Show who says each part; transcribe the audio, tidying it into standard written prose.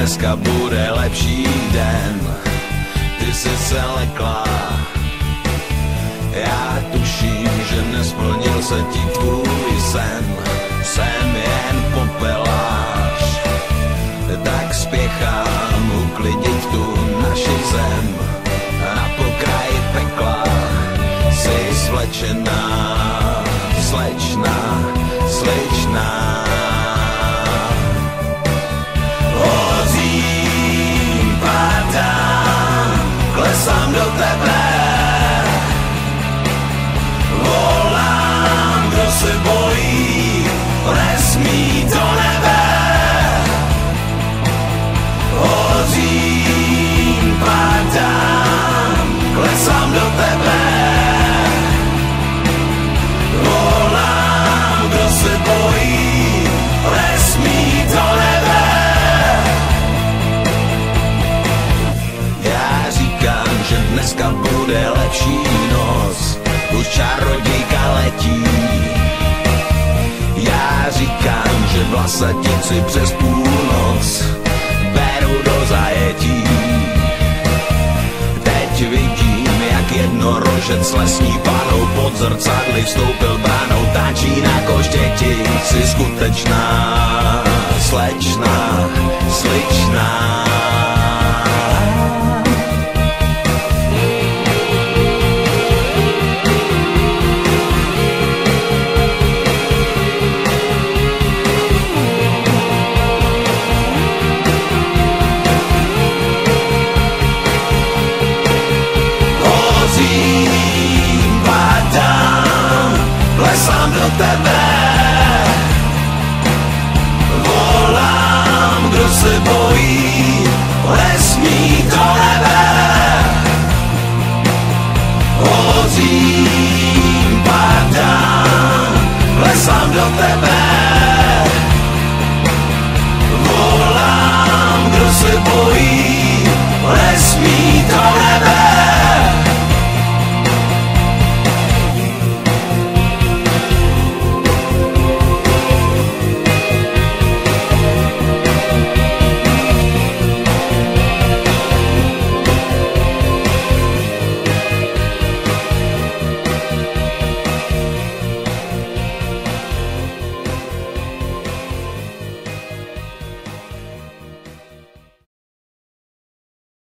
Speaker 1: dneska bude lepší den. Ty jsi se lekla, já tuším, že nesplnil se ti tvůj sen. Jsem jen popelář, tak spěchám uklidit tu naši zem. Na pokraji pekla jsi svlečená, slečna, slečná. Hořím, padám, klesám do tebe. Volám, kdo se bojí, nesmí do nebe. Hořím, padám, klesám do tebe. Volám, kdo se bojí, nesmí do nebe. Já říkám, že dneska bude lepší noc, už čarodějka letí. Já říkám, že vlasatici přes půlnoc beru do zajetí. Teď vidím, jak jednorožec lesní panou pod zrcadly vstoupil bránou, táčí na koštěti. Jsi skutečná, slečna, sličná. Klesám do tebe, volám, kdo se bojí, nesmí do nebe. Hořím, padám, klesám do tebe.